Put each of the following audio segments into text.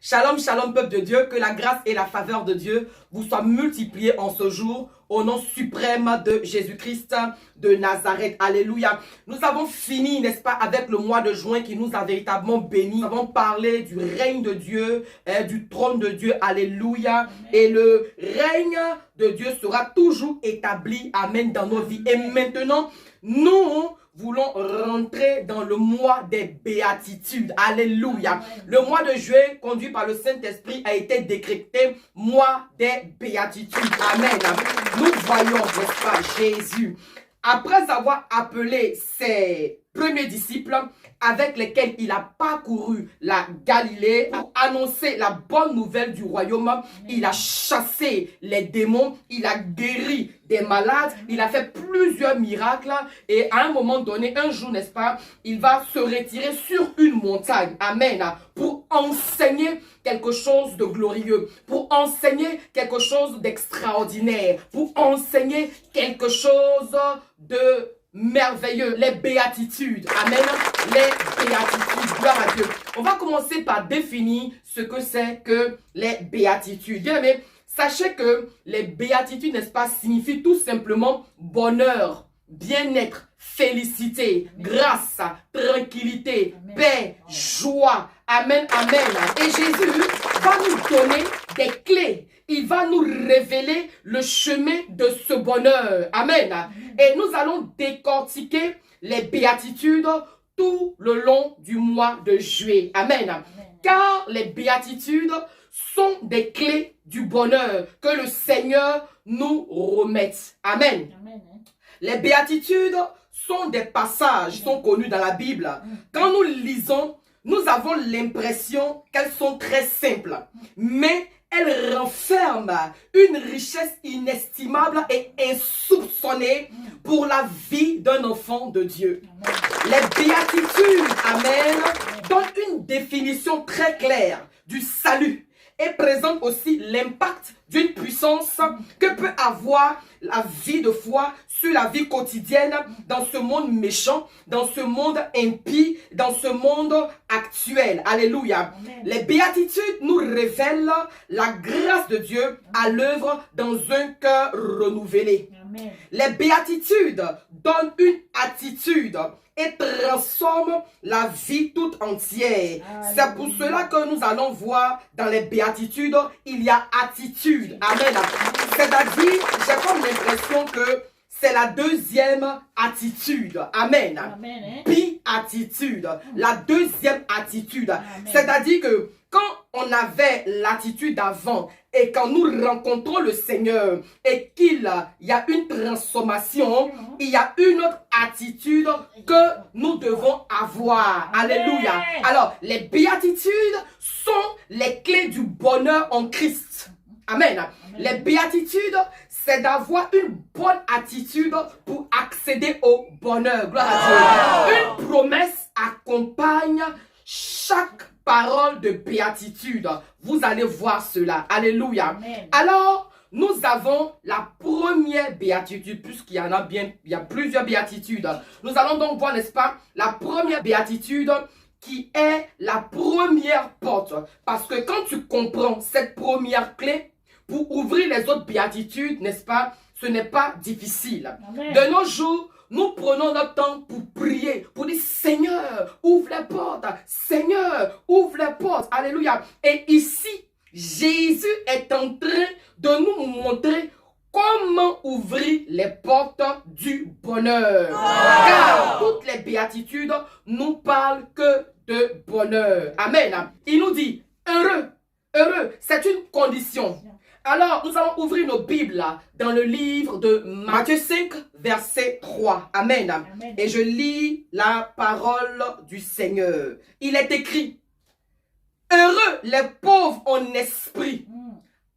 Shalom, shalom, peuple de Dieu, que la grâce et la faveur de Dieu vous soient multipliées en ce jour, au nom suprême de Jésus-Christ de Nazareth. Alléluia. Nous avons fini, n'est-ce pas, avec le mois de juin qui nous a véritablement bénis. Nous avons parlé du règne de Dieu, du trône de Dieu. Alléluia. Amen. Et le règne de Dieu sera toujours établi, amen, dans nos vies. Et maintenant, nous voulons rentrer dans le mois des béatitudes. Alléluia. Le mois de juillet, conduit par le Saint-Esprit, a été décrété mois des béatitudes. Amen. Nous voyons, n'est-ce pas, Jésus, après avoir appelé ses premiers disciples avec lesquels il a parcouru la Galilée pour annoncer la bonne nouvelle du royaume, il a chassé les démons, il a guéri des malades, il a fait plusieurs miracles et à un moment donné, un jour, n'est-ce pas, il va se retirer sur une montagne, amen, pour enseigner quelque chose de glorieux, pour enseigner quelque chose d'extraordinaire, pour enseigner quelque chose de merveilleux, les béatitudes. Amen. Les béatitudes. Gloire à Dieu. On va commencer par définir ce que c'est que les béatitudes. Bien aimé, sachez que les béatitudes, n'est-ce pas, signifient tout simplement bonheur, bien-être, félicité, grâce, tranquillité, paix, joie. Amen, amen. Et Jésus va nous donner des clés. Il va nous révéler le chemin de ce bonheur. Amen. Et nous allons décortiquer les béatitudes tout le long du mois de juillet. Amen. Car les béatitudes sont des clés du bonheur que le Seigneur nous remette. Amen. Les béatitudes sont des passages qui sont connus dans la Bible. Quand nous lisons, nous avons l'impression qu'elles sont très simples. Mais elles renferment une richesse inestimable et insoupçonnée pour la vie d'un enfant de Dieu. Les béatitudes, amen, donnent une définition très claire du salut et présentent aussi l'impact d'une puissance que peut avoir la vie de foi sur la vie quotidienne dans ce monde méchant, dans ce monde impie, dans ce monde actuel. Alléluia. Amen. Les béatitudes nous révèlent la grâce de Dieu à l'œuvre dans un cœur renouvelé. Amen. Les béatitudes donnent une attitude et transforment la vie toute entière. C'est pour cela que nous allons voir dans les béatitudes, il y a attitude. Amen. C'est-à-dire, j'ai comme l'impression que c'est la deuxième attitude. Amen. Bi-attitude. La deuxième attitude. C'est-à-dire que quand on avait l'attitude avant et quand nous rencontrons le Seigneur et qu'il y a une transformation, il y a une autre attitude que nous devons avoir. Alléluia. Alors, les béatitudes sont les clés du bonheur en Christ. Amen. Les béatitudes, c'est d'avoir une bonne attitude pour accéder au bonheur. Gloire à Dieu. Une promesse accompagne chaque parole de béatitude. Vous allez voir cela. Alléluia. Amen. Alors, nous avons la première béatitude, puisqu'il y en a bien, il y a plusieurs béatitudes. Nous allons donc voir, n'est-ce pas, la première béatitude qui est la première porte. Parce que quand tu comprends cette première clé, pour ouvrir les autres béatitudes, n'est-ce pas, ce n'est pas difficile. Amen. De nos jours, nous prenons notre temps pour prier, pour dire Seigneur, ouvre les portes. Seigneur, ouvre les portes. Alléluia. Et ici, Jésus est en train de nous montrer comment ouvrir les portes du bonheur. Car toutes les béatitudes nous parlent que de bonheur. Amen. Il nous dit heureux, heureux, c'est une condition. Alors, nous allons ouvrir nos Bibles dans le livre de Matthieu 5, verset 3. Amen. Amen. Et je lis la parole du Seigneur. Il est écrit, heureux les pauvres en esprit,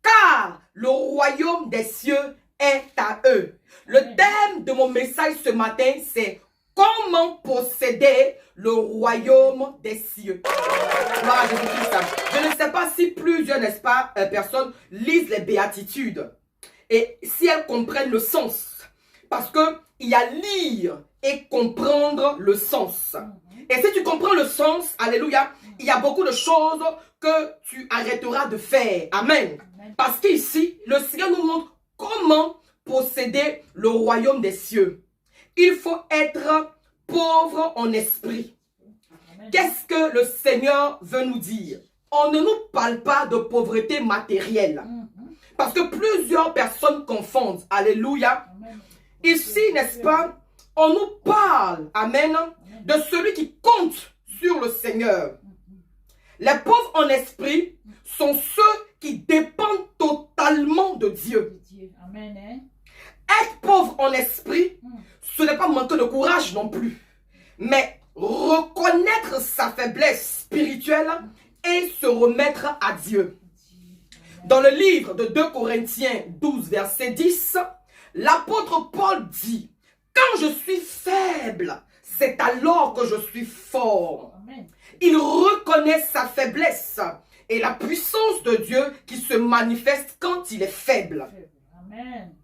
car le royaume des cieux est à eux. Le thème de mon message ce matin, c'est comment posséder le royaume des cieux. Gloire à Jésus-Christ. Je ne sais pas si plusieurs, n'est-ce pas, personnes lisent les béatitudes et si elles comprennent le sens. Parce qu'il y a lire et comprendre le sens. Et si tu comprends le sens, alléluia, il y a beaucoup de choses que tu arrêteras de faire. Amen. Parce qu'ici, le Seigneur nous montre comment posséder le royaume des cieux. Il faut être pauvre en esprit. Qu'est-ce que le Seigneur veut nous dire? On ne nous parle pas de pauvreté matérielle. Parce que plusieurs personnes confondent. Alléluia. Ici, n'est-ce pas, on nous parle, amen, de celui qui compte sur le Seigneur. Les pauvres en esprit sont ceux qui dépendent totalement de Dieu. Être pauvre en esprit, ce n'est pas manquer de courage non plus, mais reconnaître sa faiblesse spirituelle et se remettre à Dieu. Dans le livre de 2 Corinthiens 12, verset 10, l'apôtre Paul dit, « Quand je suis faible, c'est alors que je suis fort. » Il reconnaît sa faiblesse et la puissance de Dieu qui se manifeste quand il est faible. Amen.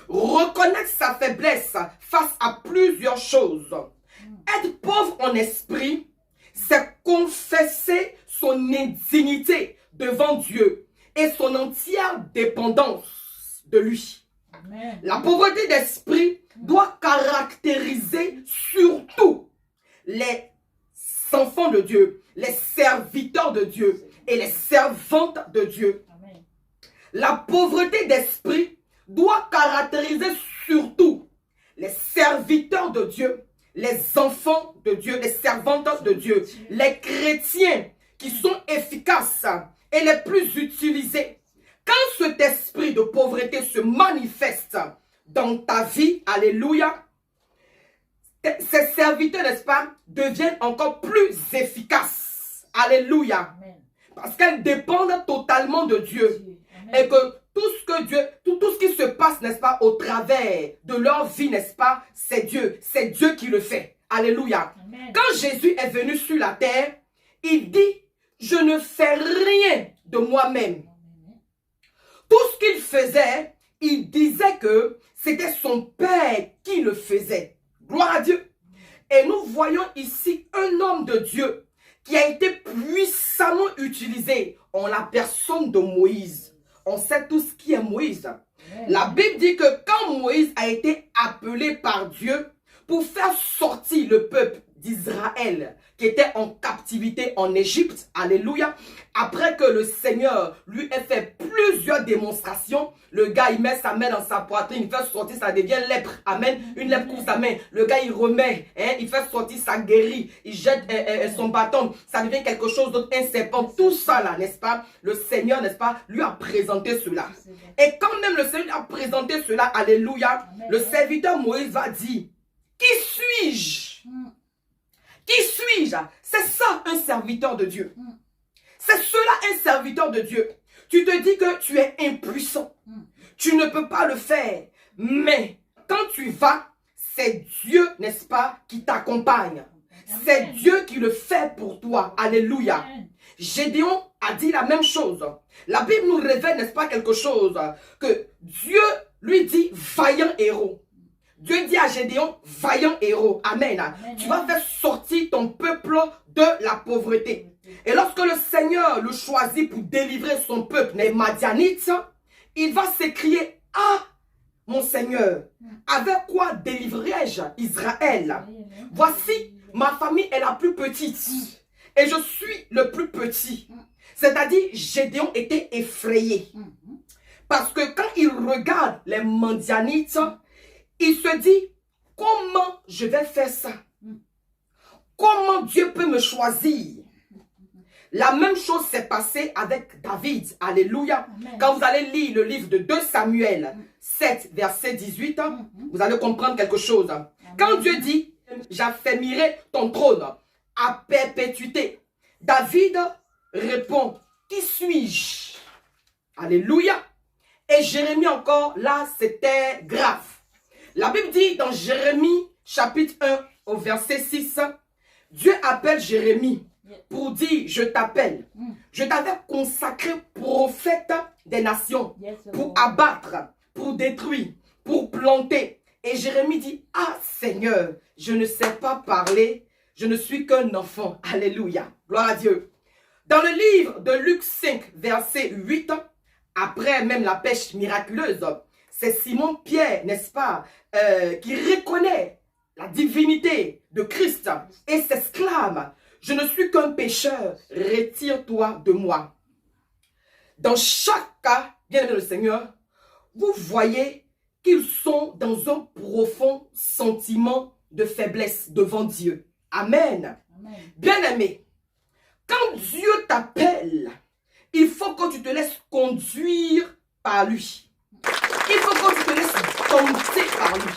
Reconnaître sa faiblesse face à plusieurs choses. Être pauvre en esprit, c'est confesser son indignité devant Dieu et son entière dépendance de lui. Amen. La pauvreté d'esprit doit caractériser surtout les enfants de Dieu, les serviteurs de Dieu et les servantes de Dieu. Amen. La pauvreté d'esprit doit caractériser surtout les serviteurs de Dieu, les enfants de Dieu, les servantes de Dieu, les chrétiens qui sont efficaces et les plus utilisés. Quand cet esprit de pauvreté se manifeste dans ta vie, alléluia, ces serviteurs, n'est-ce pas, deviennent encore plus efficaces. Alléluia. Amen. Parce qu'elles dépendent totalement de Dieu. Amen. Et que tout ce qui se passe, n'est-ce pas, au travers de leur vie, n'est-ce pas, c'est Dieu. C'est Dieu qui le fait. Alléluia. Amen. Quand Jésus est venu sur la terre, il dit, je ne fais rien de moi-même. Tout ce qu'il faisait, il disait que c'était son Père qui le faisait. Gloire à Dieu. Et nous voyons ici un homme de Dieu qui a été puissamment utilisé en la personne de Moïse. On sait tous qui est Moïse. La Bible dit que quand Moïse a été appelé par Dieu pour faire sortir le peuple d'Israël qui était en captivité en Égypte, alléluia, après que le Seigneur lui ait fait plusieurs démonstrations, le gars il met sa main dans sa poitrine, il fait sortir, ça devient lèpre, amen, une lèpre couvre sa main, le gars il remet, il fait sortir, ça guérit, il jette son bâton, ça devient quelque chose d'autre, un serpent, tout ça là, n'est-ce pas, le Seigneur, n'est-ce pas, lui a présenté cela. Et quand même le Seigneur lui a présenté cela, alléluia, le serviteur Moïse va dire, qui suis-je? Qui suis-je? C'est ça un serviteur de Dieu. C'est cela un serviteur de Dieu. Tu te dis que tu es impuissant. Tu ne peux pas le faire. Mais quand tu vas, c'est Dieu, n'est-ce pas, qui t'accompagne. C'est Dieu qui le fait pour toi. Alléluia. Gédéon a dit la même chose. La Bible nous révèle, n'est-ce pas, quelque chose. Que Dieu lui dit vaillant héros. Dieu dit à Gédéon, vaillant héros, amen. Amen. Tu vas faire sortir ton peuple de la pauvreté. Et lorsque le Seigneur le choisit pour délivrer son peuple, les Madianites, il va s'écrier, ah, mon Seigneur, avec quoi délivrerai-je Israël? Voici, ma famille est la plus petite et je suis le plus petit. C'est-à-dire, Gédéon était effrayé. Parce que quand il regarde les Madianites, il se dit, comment je vais faire ça? Comment Dieu peut me choisir? La même chose s'est passée avec David. Alléluia. Amen. Quand vous allez lire le livre de 2 Samuel 7, verset 18, vous allez comprendre quelque chose. Amen. Quand Dieu dit, j'affermirai ton trône à perpétuité, David répond, qui suis-je? Alléluia. Et Jérémie encore, là, c'était grave. La Bible dit dans Jérémie chapitre 1 au verset 6, Dieu appelle Jérémie pour dire, je t'appelle. Je t'avais consacré prophète des nations pour abattre, pour détruire, pour planter. Et Jérémie dit, ah Seigneur, je ne sais pas parler, je ne suis qu'un enfant. Alléluia. Gloire à Dieu. Dans le livre de Luc 5, verset 8, après même la pêche miraculeuse, c'est Simon-Pierre, n'est-ce pas, qui reconnaît la divinité de Christ et s'exclame, « Je ne suis qu'un pécheur, retire-toi de moi. » Dans chaque cas, bien aimé le Seigneur, vous voyez qu'ils sont dans un profond sentiment de faiblesse devant Dieu. Amen. Amen. Bien aimé, quand Dieu t'appelle, il faut que tu te laisses conduire par lui. Il faut que tu te laisses dompter par lui.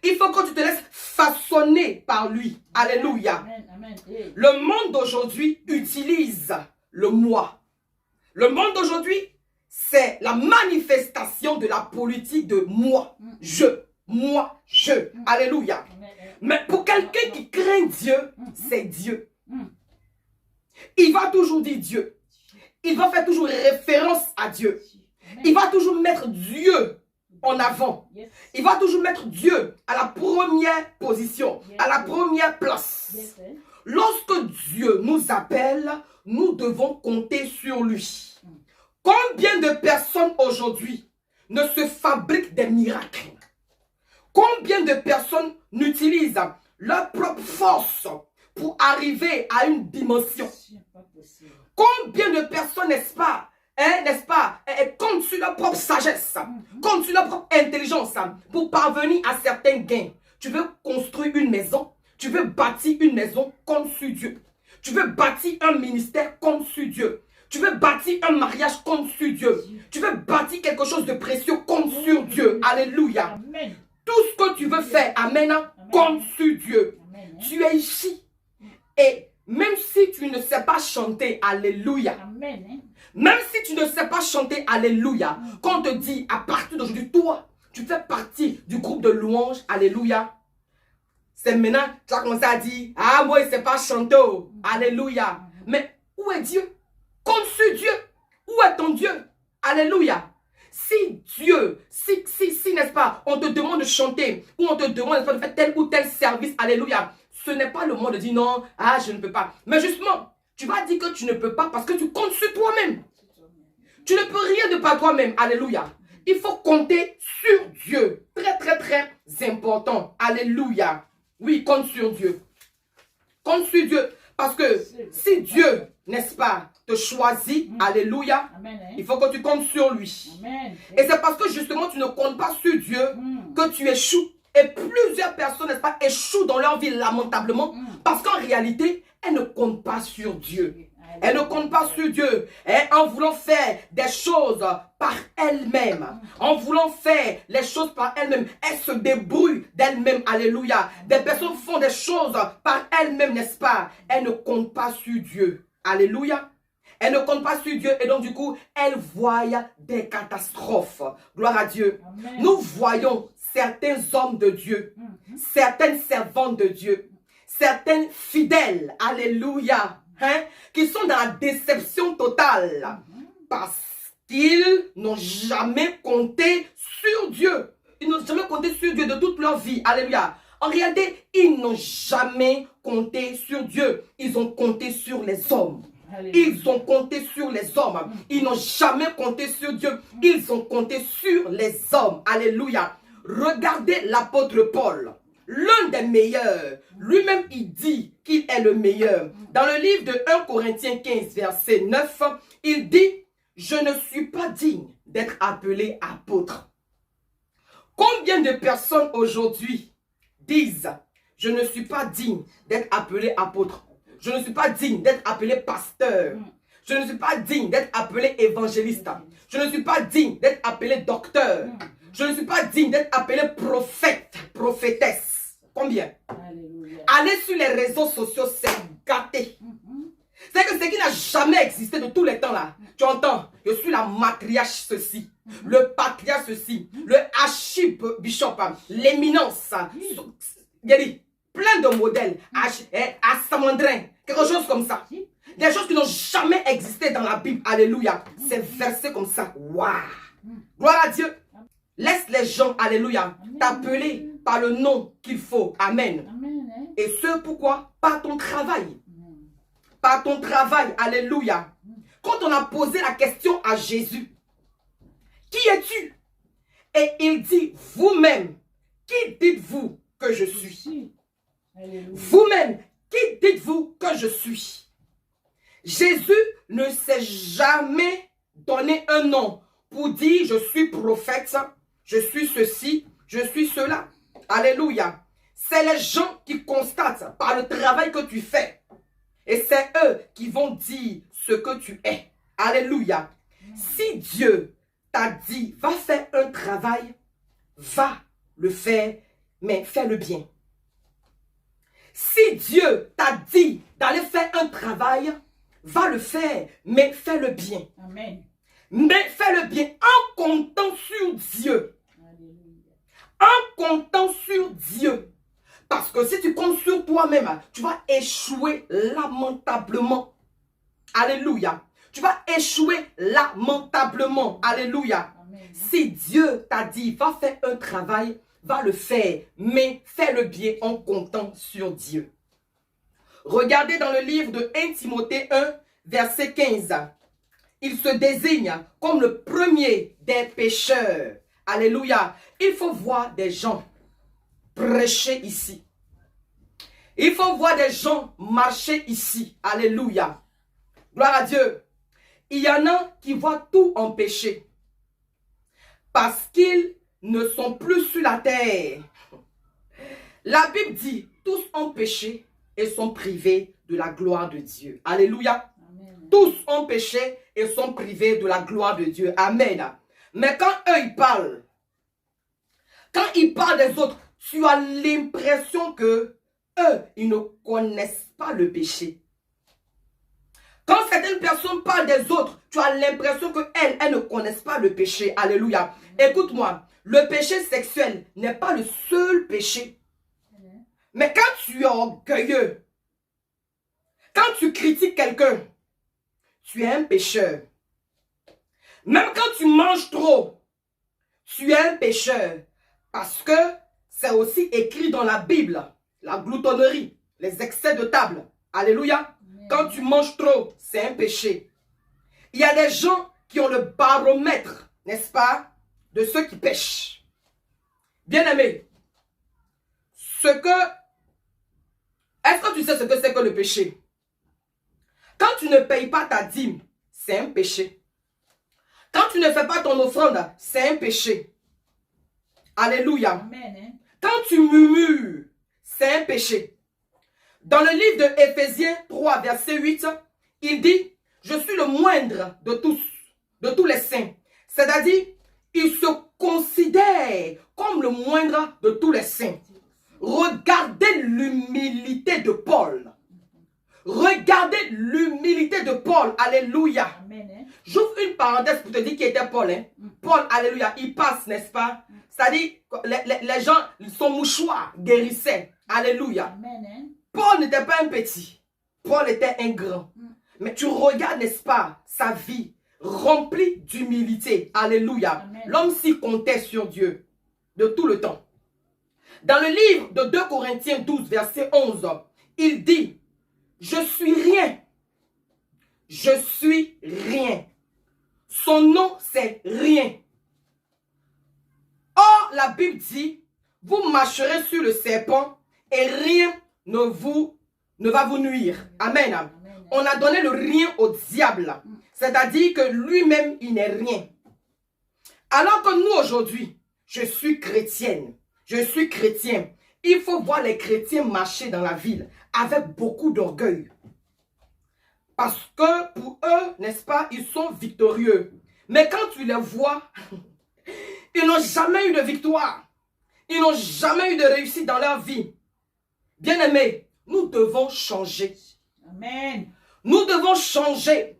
Il faut que tu te laisses façonner par lui. Alléluia. Amen, amen. Le monde d'aujourd'hui utilise le moi. Le monde d'aujourd'hui, c'est la manifestation de la politique de moi. Moi, je. Alléluia. Mais pour quelqu'un qui craint Dieu, c'est Dieu. Il va toujours dire Dieu. Il va faire toujours référence à Dieu. Il va toujours mettre Dieu en avant. Il va toujours mettre Dieu à la première position, à la première place. Lorsque Dieu nous appelle, nous devons compter sur lui. Combien de personnes aujourd'hui ne se fabriquent des miracles? Combien de personnes n'utilisent leur propre force pour arriver à une dimension? Combien de personnes, n'est-ce pas, comptent sur leur propre sagesse, comptent sur leur propre intelligence pour parvenir à certains gains? Tu veux construire une maison, tu veux bâtir une maison, compte sur Dieu. Tu veux bâtir un ministère, compte sur Dieu. Tu veux bâtir un mariage, compte sur Dieu. Tu veux bâtir quelque chose de précieux, compte sur Dieu. Alléluia. Amen. Tout ce que tu veux faire, amen, compte sur Dieu. Amen. Tu es ici. Et même si tu ne sais pas chanter, alléluia. Amen. Même si tu ne sais pas chanter, alléluia. Quand on te dit, à partir d'aujourd'hui, toi, tu fais partie du groupe de louanges, alléluia. C'est maintenant, tu as commencé à dire, ah, moi, il ne sait pas chanter, alléluia. Mais où est Dieu? Compte sur Dieu. Où est ton Dieu? Alléluia. Si Dieu, si n'est-ce pas, on te demande de chanter, ou on te demande de faire tel ou tel service, alléluia, ce n'est pas le moment de dire non, ah, je ne peux pas. Mais justement, tu vas dire que tu ne peux pas parce que tu comptes sur toi-même. Tu ne peux rien de par toi-même, alléluia. Il faut compter sur Dieu. Très, très, très important. Alléluia. Oui, compte sur Dieu. Compte sur Dieu. Parce que si Dieu, n'est-ce pas, te choisit, alléluia, il faut que tu comptes sur lui. Amen. Et c'est parce que justement tu ne comptes pas sur Dieu que tu échoues. Et plusieurs personnes, n'est-ce pas, échouent dans leur vie lamentablement parce qu'en réalité, elles ne comptent pas sur Dieu. Elles ne comptent pas sur Dieu. Et en voulant faire des choses par elles-mêmes, en voulant faire les choses par elles-mêmes, elles se débrouillent d'elles-mêmes. Alléluia. Des personnes font des choses par elles-mêmes, n'est-ce pas? Elles ne comptent pas sur Dieu. Alléluia. Elles ne comptent pas sur Dieu et donc du coup, elles voient des catastrophes. Gloire à Dieu. Amen. Nous voyons certains hommes de Dieu, certaines servantes de Dieu, certaines fidèles, alléluia, qui sont dans la déception totale parce qu'ils n'ont jamais compté sur Dieu. Ils n'ont jamais compté sur Dieu de toute leur vie, alléluia. En réalité, ils n'ont jamais compté sur Dieu. Ils ont compté sur les hommes. Ils ont compté sur les hommes. Ils n'ont jamais compté sur Dieu. Ils ont compté sur les hommes. Alléluia. Regardez l'apôtre Paul. L'un des meilleurs. Lui-même, il dit qu'il est le meilleur. Dans le livre de 1 Corinthiens 15, verset 9, il dit, « Je ne suis pas digne d'être appelé apôtre. » Combien de personnes aujourd'hui disent, « Je ne suis pas digne d'être appelé apôtre. Je ne suis pas digne d'être appelé pasteur. Je ne suis pas digne d'être appelé évangéliste. Je ne suis pas digne d'être appelé docteur. Je ne suis pas digne d'être appelé prophète, prophétesse. » Combien? Alléluia. Aller sur les réseaux sociaux, c'est gâté. C'est que ce qui n'a jamais existé de tous les temps là. Tu entends? Je suis la matriarche ceci, le patriarche ceci, le archibishop, l'éminence. Il y a dit plein de modèles, à Samandrin, quelque chose comme ça. Des choses qui n'ont jamais existé dans la Bible. Alléluia. C'est versé comme ça. Waouh. Gloire à Dieu. Laisse les gens, alléluia, t'appeler par le nom qu'il faut. Amen. Amen. Et ce pourquoi? Par ton travail. par ton travail. Alléluia. Quand on a posé la question à Jésus, qui es-tu? Et il dit, vous-même, qui dites-vous que je suis? Vous-même, qui dites-vous que je suis? Jésus ne s'est jamais donné un nom pour dire je suis prophète, je suis ceci, je suis cela. Alléluia. C'est les gens qui constatent par le travail que tu fais. Et c'est eux qui vont dire ce que tu es. Alléluia. Si Dieu t'a dit, va faire un travail, va le faire, mais fais-le bien. Si Dieu t'a dit d'aller faire un travail, va le faire, mais fais-le bien. Amen. Mais fais-le bien en comptant sur Dieu. Alléluia. En comptant sur Dieu. Parce que si tu comptes sur toi-même, tu vas échouer lamentablement. Alléluia. Tu vas échouer lamentablement. Alléluia. Amen. Si Dieu t'a dit, va faire un travail, va le faire, mais fais-le bien en comptant sur Dieu. Regardez dans le livre de 1 Timothée 1, verset 15. Il se désigne comme le premier des pécheurs. Alléluia. Il faut voir des gens prêcher ici. Il faut voir des gens marcher ici. Alléluia. Gloire à Dieu. Il y en a qui voient tout en péché. Parce qu'ils ne sont plus sur la terre. La Bible dit, tous ont péché et sont privés de la gloire de Dieu. Alléluia. Amen. Tous ont péché et sont privés de la gloire de Dieu. Amen. Mais quand eux, ils parlent des autres, tu as l'impression que eux, ils ne connaissent pas le péché. Quand certaines personnes parlent des autres, tu as l'impression qu'elles ne connaissent pas le péché. Alléluia. Écoute-moi, le péché sexuel n'est pas le seul péché. Mais quand tu es orgueilleux, quand tu critiques quelqu'un, tu es un pécheur. Même quand tu manges trop, tu es un pécheur. Parce que c'est aussi écrit dans la Bible, la gloutonnerie, les excès de table. Alléluia. Quand tu manges trop, c'est un péché. Il y a des gens qui ont le baromètre, n'est-ce pas, de ceux qui pêchent. Bien-aimé, est-ce que tu sais ce que c'est que le péché? Quand tu ne payes pas ta dîme, c'est un péché. Quand tu ne fais pas ton offrande, c'est un péché. Alléluia. Amen. Quand tu murmures, c'est un péché. Dans le livre de Éphésiens 3, verset 8, il dit, je suis le moindre de tous les saints. C'est-à-dire, il se considère comme le moindre de tous les saints. Regardez l'humilité de Paul. Regardez l'humilité de Paul. Alléluia. Amen. J'ouvre une parenthèse pour te dire qui était Paul. Hein. Paul, alléluia, il passe, n'est-ce pas? C'est-à-dire, les gens, son mouchoir guérissait. Alléluia. Amen. Paul n'était pas un petit. Paul était un grand. Mais tu regardes, n'est-ce pas, sa vie remplie d'humilité. Alléluia. L'homme s'y comptait sur Dieu de tout le temps. Dans le livre de 2 Corinthiens 12, verset 11, il dit, je suis rien. Je suis rien. Son nom, c'est rien. Or, la Bible dit, vous marcherez sur le serpent et rien ne va vous nuire. Amen. Amen. On a donné le rien au diable. C'est-à-dire que lui-même, il n'est rien. Alors que nous, aujourd'hui, je suis chrétienne. Je suis chrétien. Il faut voir les chrétiens marcher dans la ville avec beaucoup d'orgueil. Parce que pour eux, n'est-ce pas, ils sont victorieux. Mais quand tu les vois, ils n'ont jamais eu de victoire. Ils n'ont jamais eu de réussite dans leur vie. Bien-aimés, nous devons changer. Amen. Nous devons changer.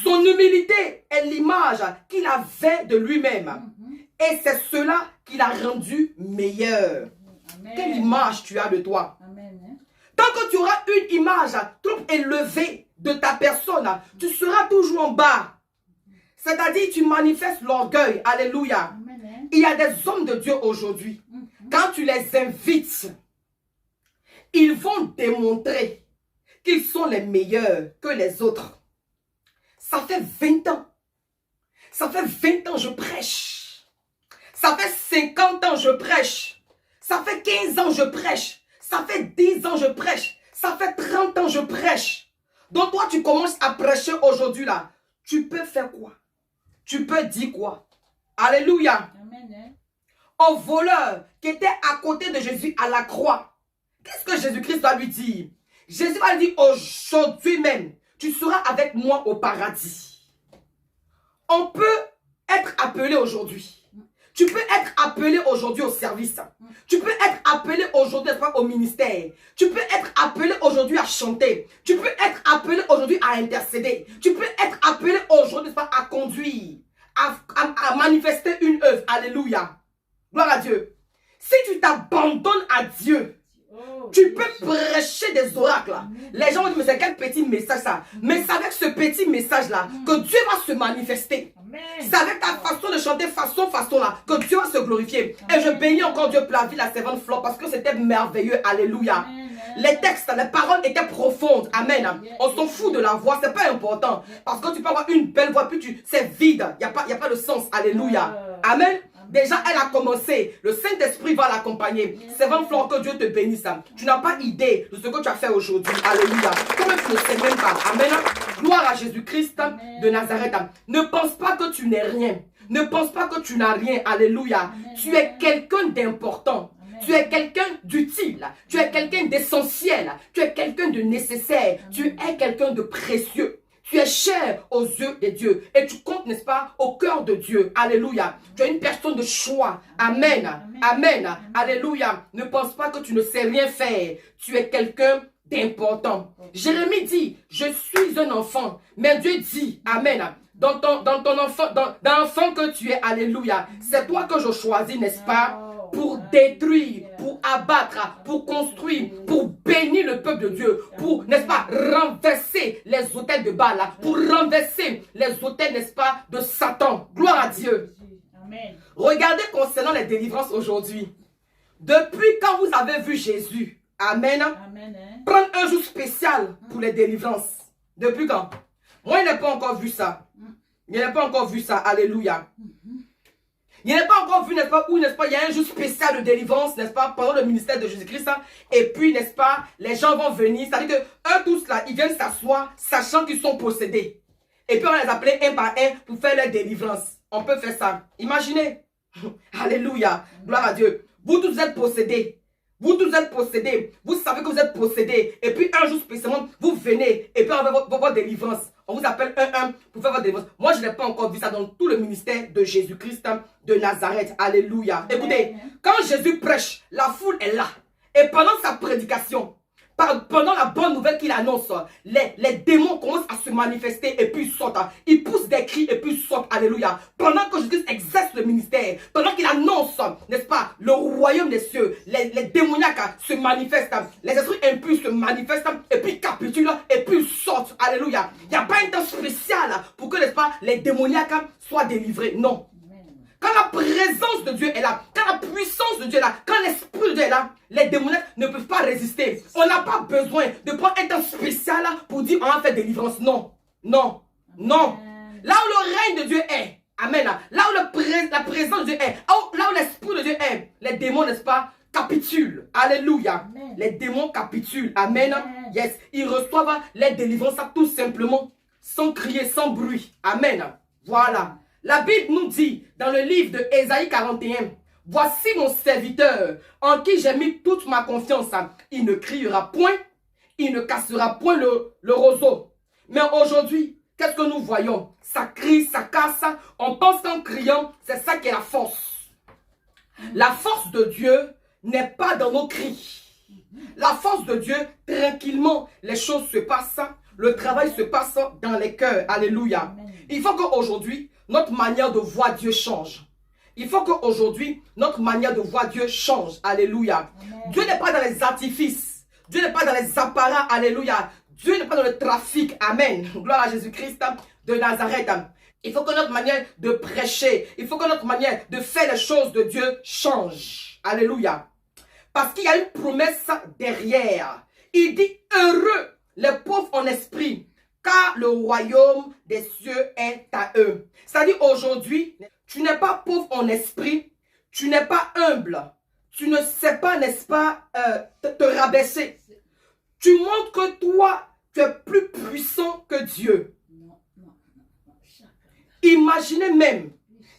Son humilité est l'image qu'il avait de lui-même. Et c'est cela qui l'a rendu meilleur. Amen. Quelle image tu as de toi? Amen. Tant que tu auras une image trop élevée de ta personne, tu seras toujours en bas. C'est-à-dire tu manifestes l'orgueil. Alléluia. Amen. Il y a des hommes de Dieu aujourd'hui. Quand tu les invites, ils vont démontrer qu'ils sont les meilleurs que les autres. Ça fait 20 ans. Ça fait 20 ans je prêche. Ça fait 50 ans je prêche. Ça fait 15 ans je prêche. Ça fait 10 ans je prêche. Ça fait 30 ans je prêche. Donc toi tu commences à prêcher aujourd'hui là. Tu peux faire quoi? Tu peux dire quoi? Alléluia. Amen. Au voleur qui était à côté de Jésus à la croix. Qu'est-ce que Jésus-Christ va lui dire? Jésus va lui dire aujourd'hui même, tu seras avec moi au paradis. On peut être appelé aujourd'hui. Tu peux être appelé aujourd'hui au service. Tu peux être appelé aujourd'hui au ministère. Tu peux être appelé aujourd'hui à chanter. Tu peux être appelé aujourd'hui à intercéder. Tu peux être appelé aujourd'hui à conduire, à manifester une œuvre. Alléluia. Gloire à Dieu. Si tu t'abandonnes à Dieu, tu peux prêcher des oracles. Les gens vont dire, mais c'est quel petit message ça? Mais c'est avec ce petit message-là que Dieu va se manifester. C'est avec ta façon de chanter, façon là, que Dieu va se glorifier. Et je bénis encore Dieu pour la vie de la servante Flore parce que c'était merveilleux. Alléluia. Les textes, les paroles étaient profondes. Amen. On s'en fout de la voix, c'est pas important. Parce que tu peux avoir une belle voix, puis c'est vide. Il n'y a pas de sens. Alléluia. Amen. Déjà, elle a commencé. Le Saint-Esprit va l'accompagner. Servante Flore, que Dieu te bénisse. Tu n'as pas idée de ce que tu as fait aujourd'hui. Alléluia. Comme tu ne sais même pas. Amen. Gloire à Jésus-Christ de Nazareth. Ne pense pas que tu n'es rien. Ne pense pas que tu n'as rien. Alléluia. Tu es quelqu'un d'important. Tu es quelqu'un d'utile. Tu es quelqu'un d'essentiel. Tu es quelqu'un de nécessaire. Tu es quelqu'un de précieux. Tu es cher aux yeux de Dieu. Et tu comptes, n'est-ce pas, au cœur de Dieu. Alléluia. Tu es une personne de choix. Amen. Amen. Alléluia. Ne pense pas que tu ne sais rien faire. Tu es quelqu'un d'important. Jérémie dit, je suis un enfant. Mais Dieu dit, Amen. Dans ton enfant, dans l'enfant que tu es, alléluia. C'est toi que je choisis, n'est-ce pas? Pour détruire, pour abattre, pour construire, pour bénir le peuple de Dieu, pour, n'est-ce pas, renverser les autels de Baal, pour renverser les autels, n'est-ce pas, de Satan. Gloire à Dieu. Amen. Regardez concernant les délivrances aujourd'hui. Depuis quand vous avez vu Jésus, Amen, prendre un jour spécial pour les délivrances. Depuis quand? Moi, je n'ai pas encore vu ça. Je n'ai pas encore vu ça. Alléluia. Il n'y a pas encore vu, n'est-ce pas, où, n'est-ce pas, il y a un jour spécial de délivrance, n'est-ce pas, pendant le ministère de Jésus-Christ. Et puis, n'est-ce pas, les gens vont venir. C'est-à-dire qu'eux tous là, ils viennent s'asseoir, sachant qu'ils sont possédés. Et puis, on les appelait un par un pour faire leur délivrance. On peut faire ça. Imaginez. Alléluia. Gloire à Dieu. Vous tous êtes possédés. Vous tous êtes possédés. Vous savez que vous êtes possédés. Et puis, un jour spécialement, vous venez. Et puis, on va votre délivrance. On vous appelle un pour faire votre délivrance. Moi, je n'ai pas encore vu ça dans tout le ministère de Jésus-Christ de Nazareth. Alléluia. Écoutez, quand Jésus prêche, la foule est là. Et pendant sa prédication, pendant la bonne nouvelle qu'il annonce, les démons commencent à se manifester et puis ils sortent. Ils poussent des cris et puis ils sortent. Alléluia. Pendant que Jésus exerce le ministère, pendant qu'il annonce, n'est-ce pas, le royaume des cieux, les démoniaques se manifestent, les esprits impurs se manifestent et puis capitulent et puis ils sortent. Alléluia. Il n'y a pas un temps spécial pour que, n'est-ce pas, les démoniaques soient délivrés. Non. Quand la présence de Dieu est là, quand la puissance de Dieu est là, quand l'esprit de Dieu est là, les démoniaques ne peuvent pas résister. On n'a pas besoin de prendre un temps spécial pour dire on va faire délivrance. Non, non, non. Là où le règne de Dieu est, amen. Là où la présence de Dieu est, là où l'esprit de Dieu est, les démons, n'est-ce pas, capitulent. Alléluia. Amen. Les démons capitulent. Amen. Amen. Yes. Ils reçoivent les délivrances tout simplement, sans crier, sans bruit. Amen. Voilà. La Bible nous dit dans le livre de Ésaïe 41, « Voici mon serviteur en qui j'ai mis toute ma confiance. Il ne criera point, il ne cassera point le roseau. » Mais aujourd'hui, qu'est-ce que nous voyons? Ça crie, ça casse. On pense qu'en criant, c'est ça qui est la force. La force de Dieu n'est pas dans nos cris. La force de Dieu, tranquillement, les choses se passent. Le travail se passe dans les cœurs. Alléluia. Il faut qu'aujourd'hui, notre manière de voir Dieu change. Il faut qu'aujourd'hui, notre manière de voir Dieu change. Alléluia. Amen. Dieu n'est pas dans les artifices. Dieu n'est pas dans les apparats. Alléluia. Dieu n'est pas dans le trafic. Amen. Gloire à Jésus-Christ de Nazareth. Il faut que notre manière de prêcher, il faut que notre manière de faire les choses de Dieu change. Alléluia. Parce qu'il y a une promesse derrière. Il dit, heureux les le royaume des cieux est à eux. C'est-à-dire aujourd'hui, tu n'es pas pauvre en esprit, tu n'es pas humble, tu ne sais pas, n'est-ce pas, te rabaisser. Tu montres que toi, tu es plus puissant que Dieu. Imaginez même,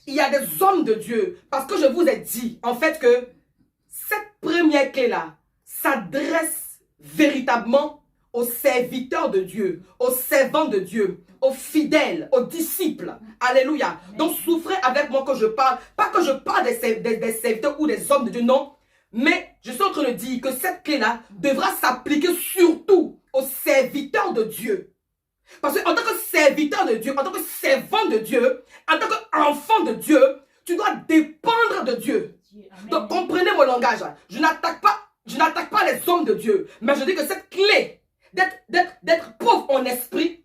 il y a des hommes de Dieu, parce que je vous ai dit, en fait, que cette première clé-là s'adresse véritablement aux serviteurs de Dieu, aux servants de Dieu, aux fidèles, aux disciples. Alléluia. Donc, souffrez avec moi que je parle, pas que je parle des serviteurs ou des hommes de Dieu, non. Mais je suis en train de dire que cette clé-là devra s'appliquer surtout aux serviteurs de Dieu. Parce qu'en tant que serviteur de Dieu, en tant que servant de Dieu, en tant qu'enfant de Dieu, tu dois dépendre de Dieu. Donc comprenez mon langage. Je n'attaque pas les hommes de Dieu. Mais je dis que cette clé d'être pauvre en esprit,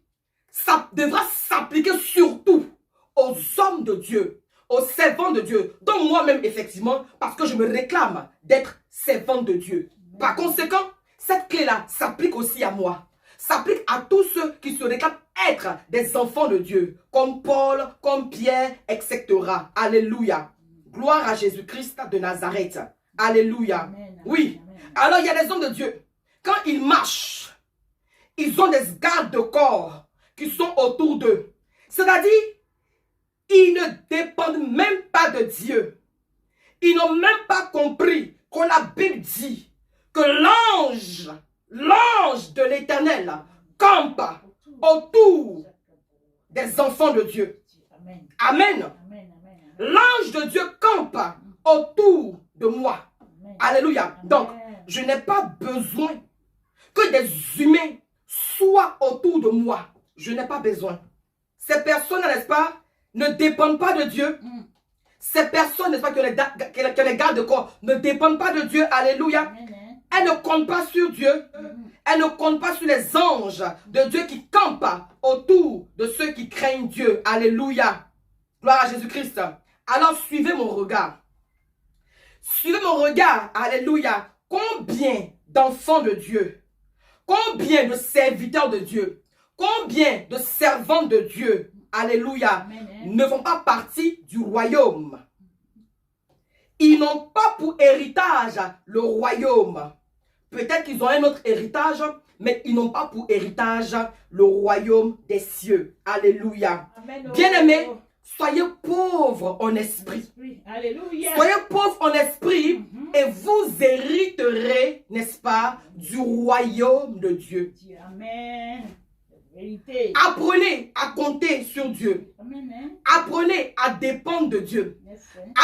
ça devra s'appliquer surtout aux hommes de Dieu, aux servants de Dieu. Donc moi-même, effectivement, parce que je me réclame d'être servant de Dieu. Par conséquent, cette clé-là s'applique aussi à moi. S'applique à tous ceux qui se réclament être des enfants de Dieu, comme Paul, comme Pierre, etc. Alléluia. Gloire à Jésus-Christ de Nazareth. Alléluia. Amen, oui. Amen. Alors, il y a des hommes de Dieu. Quand ils marchent, ils ont des gardes de corps qui sont autour d'eux. C'est-à-dire, ils ne dépendent même pas de Dieu. Ils n'ont même pas compris que la Bible dit que l'ange de l'Éternel campe autour des enfants de Dieu. Amen. L'ange de Dieu campe autour de moi. Alléluia. Donc, je n'ai pas besoin que des humains soient autour de moi. Je n'ai pas besoin. Ces personnes, n'est-ce pas, ne dépendent pas de Dieu. Ces personnes, n'est-ce pas, que les gardes de corps ne dépendent pas de Dieu. Alléluia. Elles ne comptent pas sur Dieu. Elles ne comptent pas sur les anges de Dieu qui campent autour de ceux qui craignent Dieu. Alléluia. Gloire à Jésus-Christ. Alors suivez mon regard. Suivez mon regard. Alléluia. Combien d'enfants de Dieu, combien de serviteurs de Dieu, combien de servants de Dieu, alléluia, ne font pas partie du royaume. Ils n'ont pas pour héritage le royaume. Peut-être qu'ils ont un autre héritage, mais ils n'ont pas pour héritage le royaume des cieux. Alléluia. Bien-aimés, soyez pauvres en esprit. Alléluia. Soyez pauvres en esprit et vous hériterez, n'est-ce pas, du royaume de Dieu. Amen. Vérité. Apprenez à compter sur Dieu. Amen. Apprenez à dépendre de Dieu.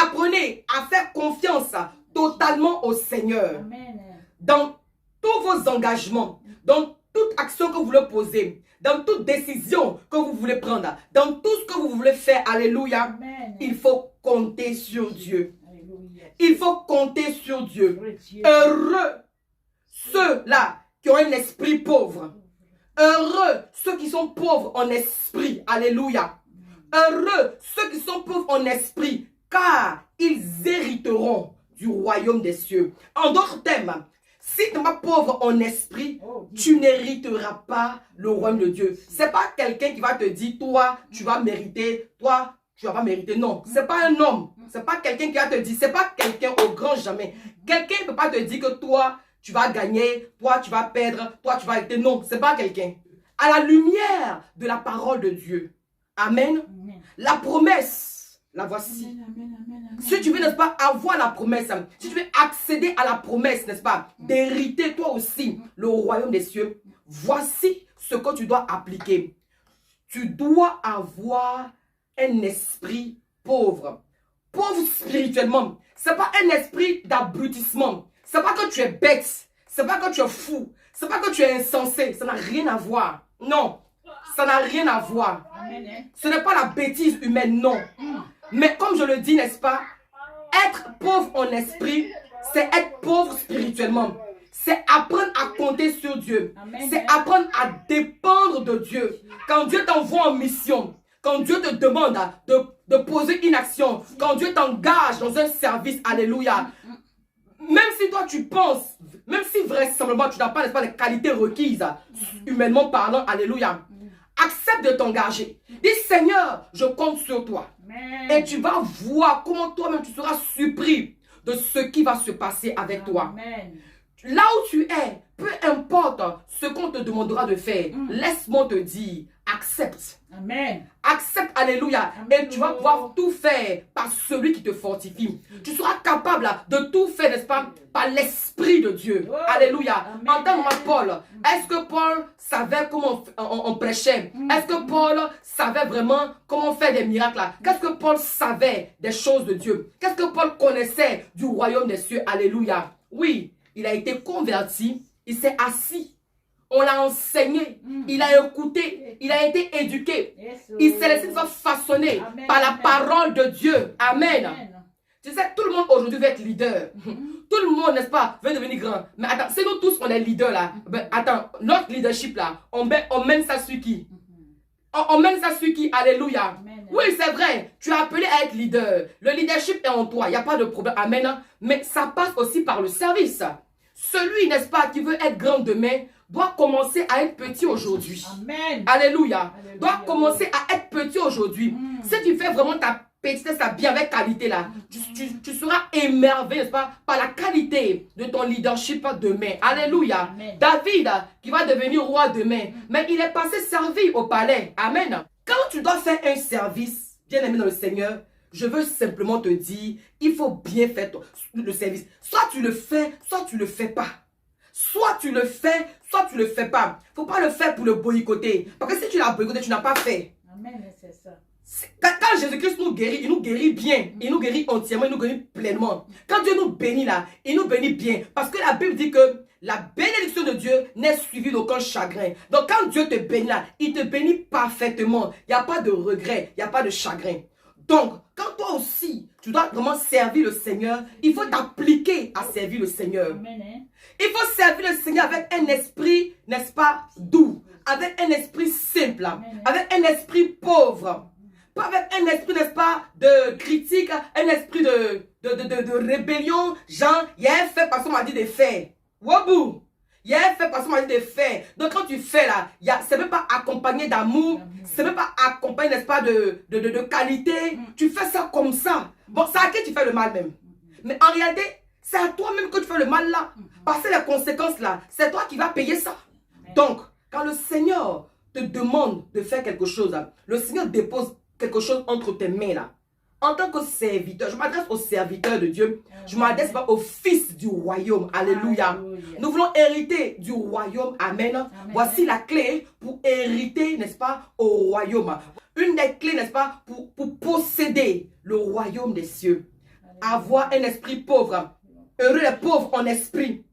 Apprenez à faire confiance totalement au Seigneur. Amen. Dans tous vos engagements, dans toute action que vous voulez poser, dans toute décision que vous voulez prendre, dans tout ce que vous voulez faire, alléluia, Amen. il faut compter sur Dieu. Alléluia. Il faut compter sur Dieu. Heureux ceux-là qui ont un esprit pauvre. Heureux ceux qui sont pauvres en esprit. Alléluia. Heureux ceux qui sont pauvres en esprit, car ils hériteront du royaume des cieux. En d'autres termes, si tu n'es pas pauvre en esprit, tu n'hériteras pas le royaume de Dieu. Ce n'est pas quelqu'un qui va te dire, toi, tu vas mériter, toi, tu ne vas pas mériter. Non, ce n'est pas un homme. Ce n'est pas quelqu'un qui va te dire, ce n'est pas quelqu'un au grand jamais. Quelqu'un ne peut pas te dire que toi, tu vas gagner, toi, tu vas perdre, toi, tu vas hériter. Non, ce n'est pas quelqu'un. À la lumière de la parole de Dieu. Amen. La promesse, la voici. Amen. Si tu veux, n'est-ce pas, avoir la promesse, si tu veux accéder à la promesse, n'est-ce pas, d'hériter toi aussi le royaume des cieux, voici ce que tu dois appliquer. Tu dois avoir un esprit pauvre. Pauvre spirituellement. Ce n'est pas un esprit d'abrutissement. Ce n'est pas que tu es bête. Ce n'est pas que tu es fou. Ce n'est pas que tu es insensé. Ça n'a rien à voir. Non. Ça n'a rien à voir. Ce n'est pas la bêtise humaine, non. Mais comme je le dis, n'est-ce pas, être pauvre en esprit, c'est être pauvre spirituellement. C'est apprendre à compter sur Dieu. C'est apprendre à dépendre de Dieu. Quand Dieu t'envoie en mission, quand Dieu te demande de poser une action, quand Dieu t'engage dans un service, alléluia, même si toi tu penses, même si vraisemblablement tu n'as pas, n'est-ce pas, les qualités requises, humainement parlant, alléluia, accepte de t'engager. Dis, Seigneur, je compte sur toi. Amen. Et tu vas voir comment toi-même tu seras surpris de ce qui va se passer avec toi. Amen. Là où tu es, peu importe ce qu'on te demandera de faire, laisse-moi te dire, accepte. Amen. Accepte, alléluia. Amen. Et tu vas pouvoir tout faire par celui qui te fortifie. Tu seras capable de tout faire, n'est-ce pas, par l'Esprit de Dieu. Oh. Alléluia. Amen. Entends-moi, Paul. Est-ce que Paul savait comment on prêchait? Est-ce que Paul savait vraiment comment faire des miracles? Qu'est-ce que Paul savait des choses de Dieu? Qu'est-ce que Paul connaissait du royaume des cieux? Alléluia. Oui, il a été converti. Il s'est assis. On l'a enseigné, il a écouté, il a été éduqué. Yes, Il s'est laissé façonner Amen, par la amen. parole de Dieu. Amen. Amen. Tu sais, tout le monde aujourd'hui veut être leader. Tout le monde, n'est-ce pas, veut devenir grand. Mais attends, c'est nous tous, on est leader là. Ben, attends, notre leadership là, on mène ça sur qui? On mène ça sur qui? Alléluia. Amen. Oui, c'est vrai. Tu es appelé à être leader. Le leadership est en toi. Il n'y a pas de problème. Amen. Mais ça passe aussi par le service. Celui, n'est-ce pas, qui veut être grand demain, doit commencer à être petit aujourd'hui. Amen. Alléluia. Alléluia. Doit commencer à être petit aujourd'hui. Si tu fais vraiment ta petitesse, ta bien avec qualité là, tu seras émerveillé, n'est-ce pas, par la qualité de ton leadership demain. Alléluia. Amen. David, qui va devenir roi demain, mais il est passé servir au palais. Amen. Quand tu dois faire un service, bien aimé dans le Seigneur, je veux simplement te dire, il faut bien faire le service. Soit tu le fais, soit tu ne le fais pas. Soit tu le fais, soit tu ne le fais pas. Il ne faut pas le faire pour le boycotter. Parce que si tu l'as boycotté, tu n'as pas fait. Amen, c'est ça. Quand Jésus-Christ nous guérit, il nous guérit bien. Il nous guérit entièrement, il nous guérit pleinement. Quand Dieu nous bénit là, il nous bénit bien. Parce que la Bible dit que la bénédiction de Dieu n'est suivie d'aucun chagrin. Donc quand Dieu te bénit là, il te bénit parfaitement. Il n'y a pas de regret, il n'y a pas de chagrin. Donc, quand toi aussi, tu dois vraiment servir le Seigneur, il faut t'appliquer à servir le Seigneur. Amen. Hein? Il faut servir le Seigneur avec un esprit, n'est-ce pas, doux, avec un esprit simple, avec un esprit pauvre. Pas avec un esprit, n'est-ce pas, de critique, un esprit de rébellion, genre, il y a un fait parce qu'on m'a dit de faire. Wabou! Il y a un fait parce qu'on m'a dit de faire. Donc quand tu fais là, c'est même pas accompagné d'amour, c'est même pas accompagné, n'est-ce pas, de qualité. Tu fais ça comme ça. Bon, c'est à qui tu fais le mal même. Mais en réalité, c'est à toi-même que tu fais le mal là. Parce que les conséquences là, c'est toi qui vas payer ça. Donc, quand le Seigneur te demande de faire quelque chose, le Seigneur dépose quelque chose entre tes mains là. En tant que serviteur, je m'adresse aux serviteurs de Dieu. Je ne m'adresse pas aux fils du royaume. Alléluia. Alléluia. Nous voulons hériter du royaume. Amen. Amen. Voici la clé pour hériter, n'est-ce pas, au royaume. Une des clés, n'est-ce pas, pour posséder le royaume des cieux. Avoir un esprit pauvre. Heureux les pauvres en esprit.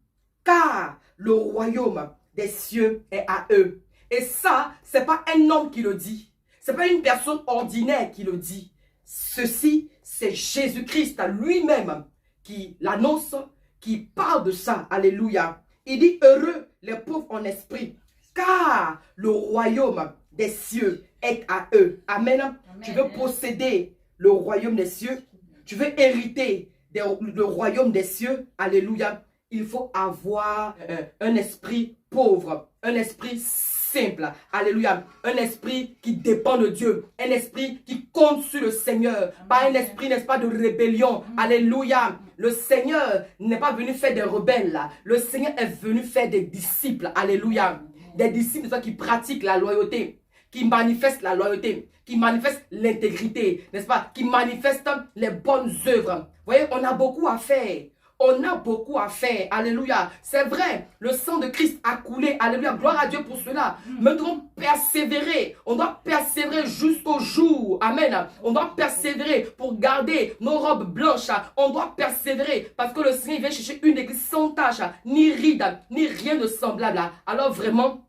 Car le royaume des cieux est à eux. Et ça, ce n'est pas un homme qui le dit. Ce n'est pas une personne ordinaire qui le dit. Ceci, c'est Jésus-Christ lui-même qui l'annonce, qui parle de ça. Alléluia. Il dit, heureux les pauvres en esprit, car le royaume des cieux est à eux. Amen. Amen. Tu veux posséder le royaume des cieux, tu veux hériter le royaume des cieux. Alléluia. Il faut avoir un esprit pauvre, un esprit simple. Alléluia. Un esprit qui dépend de Dieu. Un esprit qui compte sur le Seigneur. Pas un esprit, n'est-ce pas, de rébellion. Alléluia. Le Seigneur n'est pas venu faire des rebelles. Là. Le Seigneur est venu faire des disciples. Alléluia. Des disciples qui pratiquent la loyauté, qui manifestent la loyauté, qui manifestent l'intégrité, n'est-ce pas, qui manifestent les bonnes œuvres. Vous voyez, on a beaucoup à faire. On a beaucoup à faire. Alléluia. C'est vrai. Le sang de Christ a coulé. Alléluia. Gloire à Dieu pour cela. Mais nous devons persévérer. On doit persévérer jusqu'au jour. Amen. On doit persévérer pour garder nos robes blanches. On doit persévérer parce que le Seigneur vient chercher une église sans tache, ni ride, ni rien de semblable. Alors vraiment,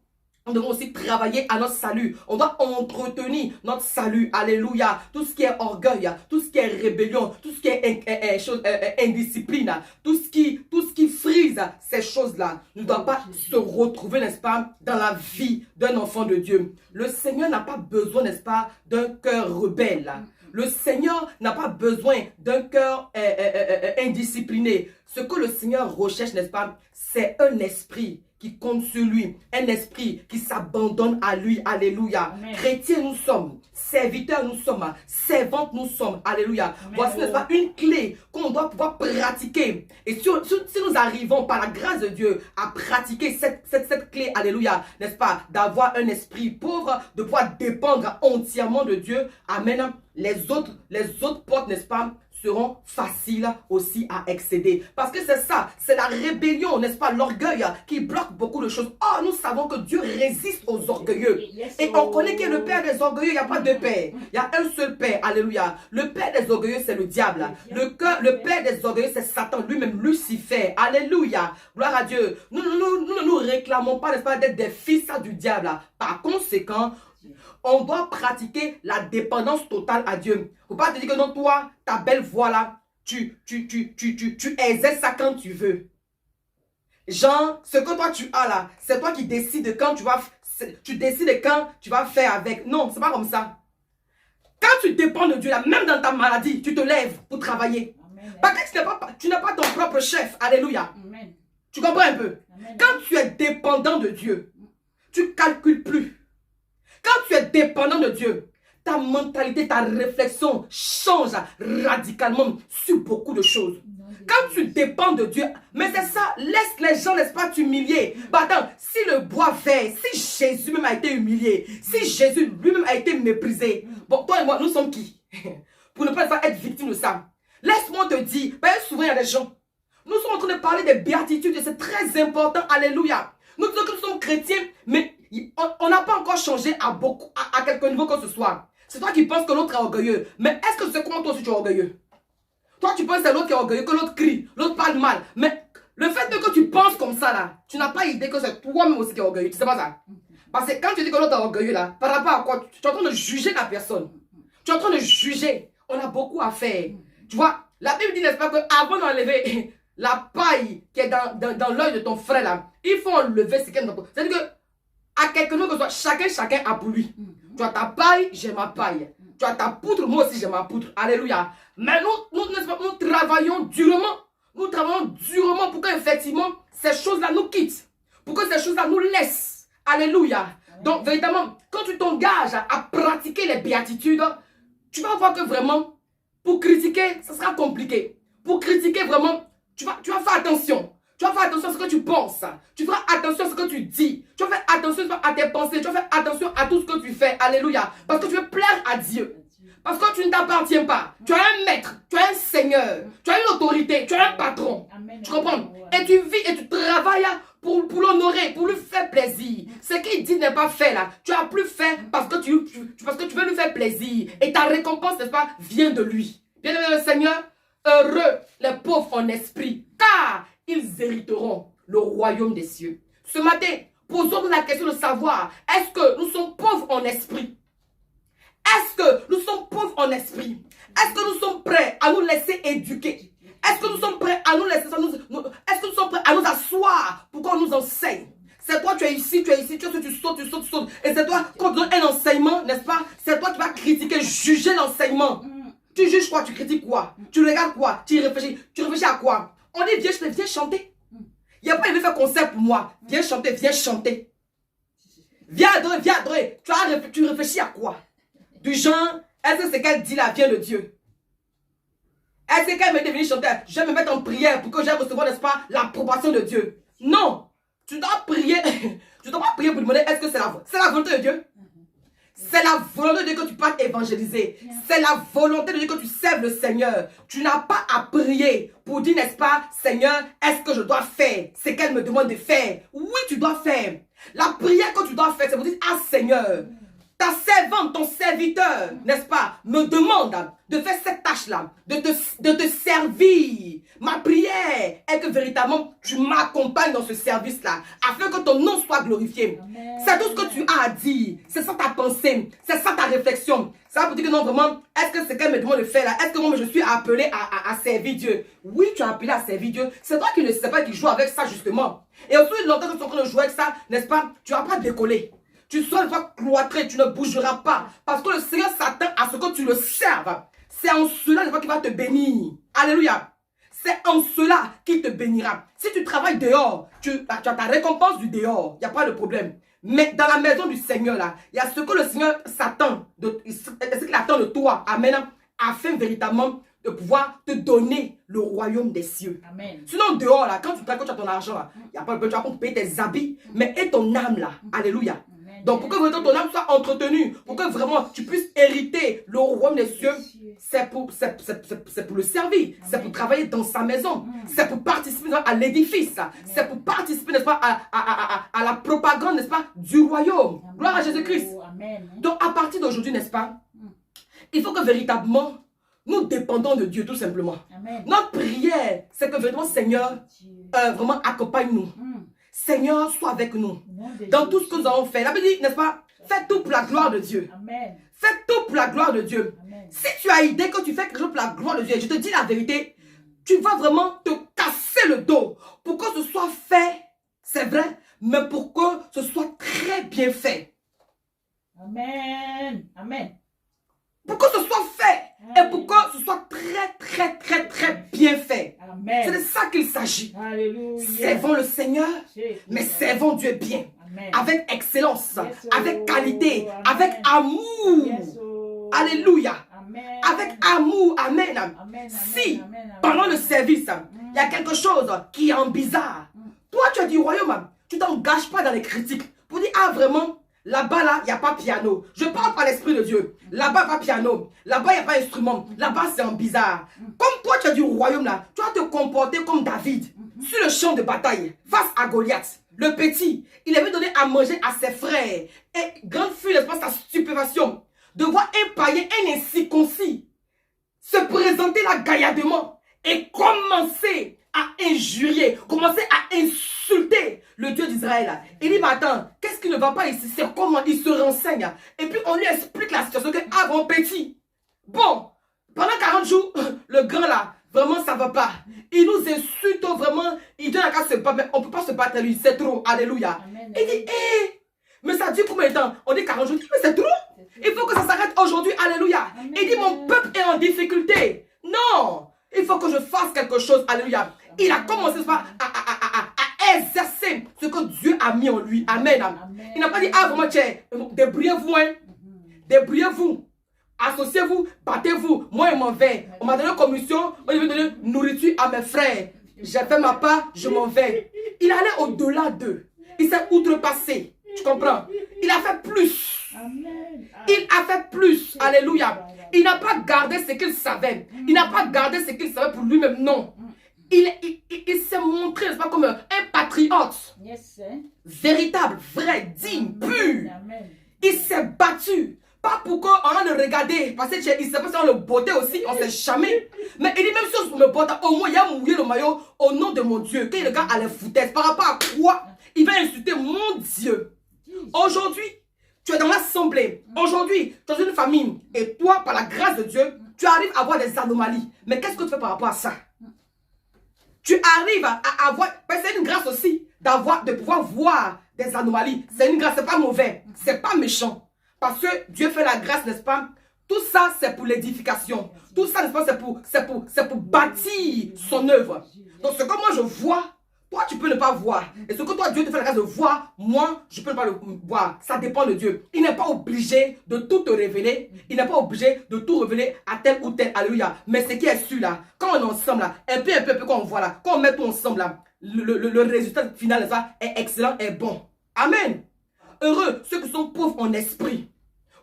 nous devons aussi travailler à notre salut. On doit entretenir notre salut. Alléluia. Tout ce qui est orgueil, tout ce qui est rébellion, tout ce qui est indiscipline, tout ce qui frise ces choses-là ne doit pas se retrouver, n'est-ce pas, dans la vie d'un enfant de Dieu. Le Seigneur n'a pas besoin, n'est-ce pas, d'un cœur rebelle. Le Seigneur n'a pas besoin d'un cœur indiscipliné. Ce que le Seigneur recherche, n'est-ce pas, c'est un esprit qui compte sur lui, un esprit qui s'abandonne à lui. Alléluia. Amen. Chrétiens nous sommes, serviteurs nous sommes, servantes nous sommes. Alléluia. Amen. Voici, n'est-ce pas, une clé qu'on doit pouvoir pratiquer. Et si nous arrivons par la grâce de Dieu à pratiquer cette clé, alléluia, n'est-ce pas, d'avoir un esprit pauvre, de pouvoir dépendre entièrement de Dieu, amen, les autres portes, n'est-ce pas, seront faciles aussi à excéder. Parce que c'est ça, c'est la rébellion, n'est-ce pas, l'orgueil qui bloque beaucoup de choses. Oh, nous savons que Dieu résiste aux orgueilleux. Et on connaît qui est le père des orgueilleux, il n'y a pas deux pères. Il y a un seul père, alléluia. Le père des orgueilleux, c'est le diable. Le père des orgueilleux, c'est Satan, lui-même, Lucifer. Alléluia. Gloire à Dieu. Nous ne nous réclamons pas, n'est-ce pas, d'être des fils du diable. Par conséquent, on doit pratiquer la dépendance totale à Dieu. Il ne faut pas te dire que non, toi, ta belle voix là, tu exerces ça quand tu veux. Genre, ce que toi tu as là, c'est toi qui décides quand tu décides quand tu vas faire avec. Non, c'est pas comme ça. Quand tu dépends de Dieu là, même dans ta maladie, tu te lèves pour travailler. Amen. Parce que tu n'es pas ton propre chef. Alléluia. Amen. Tu comprends un peu? Amen. Quand tu es dépendant de Dieu, tu ne calcules plus. Quand tu es dépendant de Dieu, ta mentalité, ta réflexion change radicalement sur beaucoup de choses. Quand tu dépends de Dieu, mais c'est ça, laisse les gens, n'est-ce pas, t'humilier. Bah attends, si le bois fait, si Jésus même a été humilié, si Jésus lui-même a été méprisé, bon, toi et moi, nous sommes qui? Pour ne pas être victime de ça. Laisse-moi te dire, parce que souvent il y a des gens, nous sommes en train de parler des béatitudes et c'est très important, alléluia. Nous disons que nous sommes chrétiens, mais on n'a pas encore changé à quelque niveau que ce soit. C'est toi qui penses que l'autre est orgueilleux. Mais est-ce que c'est comment toi aussi tu es orgueilleux? Toi tu penses que c'est l'autre qui est orgueilleux, que l'autre crie, l'autre parle mal. Mais le fait que tu penses comme ça là, tu n'as pas idée que c'est toi-même aussi qui est orgueilleux. Tu sais pas ça? Parce que quand tu dis que l'autre est orgueilleux là, par rapport à quoi? Tu es en train de juger la personne. Tu es en train de juger. On a beaucoup à faire. Tu vois, la Bible dit, n'est-ce pas, qu'avant d'enlever la paille qui est dans l'œil de ton frère là, il faut enlever ce qu'il y a dans ton. C'est-à-dire que, à quelque chose que ce soit, chacun a pour lui. Tu as ta paille, j'ai ma paille. Tu as ta poutre, moi aussi j'ai ma poutre. Alléluia. Mais nous travaillons durement. Nous travaillons durement pour qu'effectivement, ces choses-là nous quittent. Pour que ces choses-là nous laissent. Alléluia. Donc, véritablement, quand tu t'engages à pratiquer les béatitudes, tu vas voir que vraiment, pour critiquer, ça sera compliqué. Pour critiquer vraiment, tu vas faire attention. Tu vas faire attention à ce que tu penses. Tu feras attention à ce que tu dis. Tu vas faire attention à tes pensées. Tu vas faire attention à tout ce que tu fais. Alléluia. Parce que tu veux plaire à Dieu. Parce que tu ne t'appartiens pas. Tu as un maître. Tu as un seigneur. Tu as une autorité. Tu as un patron. Amen. Tu comprends? Et tu vis et tu travailles pour l'honorer, pour lui faire plaisir. Ce qu'il dit n'est pas fait là. Tu as plus fait parce que tu veux lui faire plaisir. Et ta récompense, n'est-ce pas, vient de lui. Bien-aimé le Seigneur, heureux les pauvres en esprit, car ils hériteront le royaume des cieux. Ce matin, posons-nous la question de savoir, est-ce que nous sommes pauvres en esprit? Est-ce que nous sommes pauvres en esprit? Est-ce que nous sommes prêts à nous laisser éduquer? Est-ce que nous sommes prêts à nous laisser, est-ce que nous sommes prêts à nous asseoir pour qu'on nous enseigne? C'est toi, tu es ici, tu sautes. Et c'est toi, quand on donne un enseignement, n'est-ce pas? C'est toi qui vas critiquer, juger l'enseignement. Tu juges quoi? Tu critiques quoi? Tu regardes quoi? Tu réfléchis à quoi? On dit, viens chanter. Il n'y a pas de faire concert pour moi. Viens chanter, viens chanter. Viens adorer. Tu réfléchis à quoi? Du genre, est-ce que ce qu'elle dit là vient de Dieu? Est-ce qu'elle me dit venir chanter? Je vais me mettre en prière pour que j'aille recevoir, n'est-ce pas, l'approbation de Dieu? Non. Tu dois prier. Tu dois pas prier pour demander est-ce que c'est la volonté de Dieu? C'est la volonté de Dieu que tu passes évangéliser. C'est la volonté de Dieu que tu serves le Seigneur. Tu n'as pas à prier pour dire, n'est-ce pas, Seigneur, est-ce que je dois faire ce qu'elle me demande de faire? Oui, tu dois faire. La prière que tu dois faire, c'est pour dire, ah Seigneur, ta servante, ton serviteur, n'est-ce pas, me demande de faire cette tâche-là, de te servir. Ma prière est que véritablement tu m'accompagnes dans ce service-là, afin que ton nom soit glorifié. C'est tout ce que tu as à dire. C'est ça ta pensée, c'est ça ta réflexion. Ça va pour dire que non, vraiment, est-ce que c'est qu'elle me demande de faire là? Est-ce que moi je suis appelé à servir Dieu? Oui, tu es appelé à servir Dieu. C'est toi qui ne sais pas qui joue avec ça justement. Et ensuite, longtemps que tu es en train de jouer avec ça, n'est-ce pas, tu ne vas pas décoller. Tu seras une fois cloîtré, tu ne bougeras pas. Parce que le Seigneur s'attend à ce que tu le serves. C'est en cela qu'il va te bénir. Alléluia. c'est en cela qu'il te bénira. Si tu travailles dehors, tu as ta récompense du dehors. Il n'y a pas de problème. Mais dans la maison du Seigneur, là, il y a ce que le Seigneur s'attend, ce qu'il attend de toi. Amen. Afin véritablement de pouvoir te donner le royaume des cieux. Amen. Sinon, dehors, là, quand tu as ton argent, il n'y a pas de problème, tu vas payer tes habits, mais et ton âme, là. Alléluia. Donc, pour que vraiment ton âme soit entretenue, pour que vraiment tu puisses hériter le royaume des cieux, c'est pour le servir, c'est pour travailler dans sa maison, c'est pour participer à l'édifice, c'est pour participer, n'est-ce pas, à la propagande, n'est-ce pas, du royaume. Gloire à Jésus-Christ. Donc, à partir d'aujourd'hui, n'est-ce pas, il faut que véritablement, nous dépendons de Dieu, tout simplement. Amen. Notre prière, c'est que vraiment, Seigneur, vraiment accompagne-nous. Seigneur, sois avec nous. Dans tout ce que nous avons fait. La Bible dit, n'est-ce pas? Fais tout pour la gloire de Dieu. Amen. Fais tout pour la gloire de Dieu. Amen. Si tu as idée que tu fais quelque chose pour la gloire de Dieu, je te dis la vérité, tu vas vraiment te casser le dos pour que ce soit fait, c'est vrai, mais pour que ce soit très bien fait. Amen. Amen. Pour que ce soit fait et pour que ce soit très bien fait. Amen. C'est de ça qu'il s'agit. Alléluia. Servons le Seigneur, mais servons Dieu bien. Amen. Avec excellence, Yes, avec oh. qualité, Amen. avec amour. Yes, oh. Alléluia. Amen. Avec amour. Amen. Amen. Si, Amen. pendant le service, il y a quelque chose qui est en bizarre. Toi, tu as du royaume, tu t'engages pas dans les critiques. Pour dire, ah vraiment, là-bas, là, il n'y a pas piano. Je parle par l'Esprit de Dieu. Là-bas, il n'y a pas piano. Là-bas, il n'y a pas instrument. Là-bas, c'est en bizarre. Comme toi, tu as du royaume, là, tu vas te comporter comme David sur le champ de bataille face à Goliath. Le petit, il avait donné à manger à ses frères. Et grande fut, n'est-ce pas, sa stupéfaction de voir un païen, un incirconcis, se présenter là gaillardement et commencer à injurier, commencer à insulter le Dieu d'Israël. Il dit, mais attends, qu'est-ce qui ne va pas ici? C'est comment il se renseigne. Et puis on lui explique la situation que, ah bon petit, bon, pendant 40 jours, le grand là, vraiment ça ne va pas. Il nous insulte vraiment, il donne la carte se battre, mais on ne peut pas se battre lui, c'est trop, alléluia. Amen. Il dit, hé, mais ça dure combien de temps? On dit 40 jours, il dit, mais c'est trop. Il faut que ça s'arrête aujourd'hui, alléluia. Amen. Il dit, mon peuple est en difficulté. Non, il faut que je fasse quelque chose, alléluia. Il a commencé à exercer ce que Dieu a mis en lui. Amen. Amen. Il n'a pas dit, ah vraiment, tiens, débrouillez-vous, hein. Débrouillez-vous. Associez-vous, battez-vous. Moi, je m'en vais. On m'a donné une commission, on m'a donné nourriture à mes frères. J'ai fait ma part, je m'en vais. Il allait au-delà d'eux. Il s'est outrepassé. Tu comprends? Il a fait plus. Amen. Il a fait plus. Alléluia. Il n'a pas gardé ce qu'il savait. Il n'a pas gardé ce qu'il savait pour lui-même. Non. Il s'est montré, n'est-ce pas, comme un patriote. Yes. Véritable, vrai, digne, pur. Amen. Il s'est battu. Pas pour qu'on le regarder. Parce qu'il s'est fait sur le beauté aussi. On ne sait jamais. Mais il dit même si on me botte, au moins il a mouillé le maillot au nom de mon Dieu. Quand le gars a les foutaises, par rapport à quoi il va insulter mon Dieu. Aujourd'hui, tu es dans l'assemblée. Aujourd'hui, tu es dans une famille. Et toi, par la grâce de Dieu, tu arrives à avoir des anomalies. Mais qu'est-ce que tu fais par rapport à ça? Tu arrives à avoir... C'est une grâce aussi de pouvoir voir des anomalies. C'est une grâce, c'est pas mauvais. C'est pas méchant. Parce que Dieu fait la grâce, n'est-ce pas? Tout ça, c'est pour l'édification. Tout ça, n'est-ce pas? C'est pour bâtir son œuvre. Donc, ce que moi je vois, toi, tu peux ne pas voir. Et ce que toi, Dieu te fait la grâce de voir, moi, je peux ne pas le voir. Ça dépend de Dieu. Il n'est pas obligé de tout te révéler. Il n'est pas obligé de tout révéler à tel ou tel. Alléluia. Mais ce qui est sûr là, quand on est ensemble là, un peu, quand on voit là, quand on met tout ensemble là, le résultat final ça, est excellent et bon. Amen. Heureux ceux qui sont pauvres en esprit.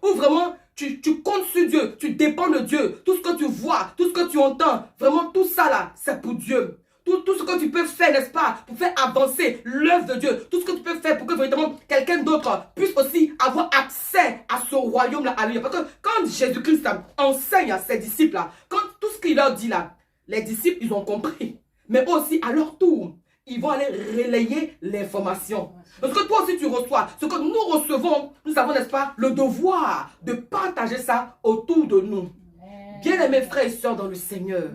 Où vraiment tu comptes sur Dieu, tu dépends de Dieu. Tout ce que tu vois, tout ce que tu entends, vraiment tout ça là, c'est pour Dieu. Tout ce que tu peux faire, n'est-ce pas, pour faire avancer l'œuvre de Dieu. Tout ce que tu peux faire pour que véritablement quelqu'un d'autre puisse aussi avoir accès à ce royaume-là. Alléluia. Parce que quand Jésus-Christ enseigne à ses disciples, là, quand tout ce qu'il leur dit là, les disciples, ils ont compris. Mais aussi, à leur tour, ils vont aller relayer l'information. Parce que toi aussi, tu reçois. Ce que nous recevons, nous avons, n'est-ce pas, le devoir de partager ça autour de nous. Bien-aimés frères et sœurs dans le Seigneur,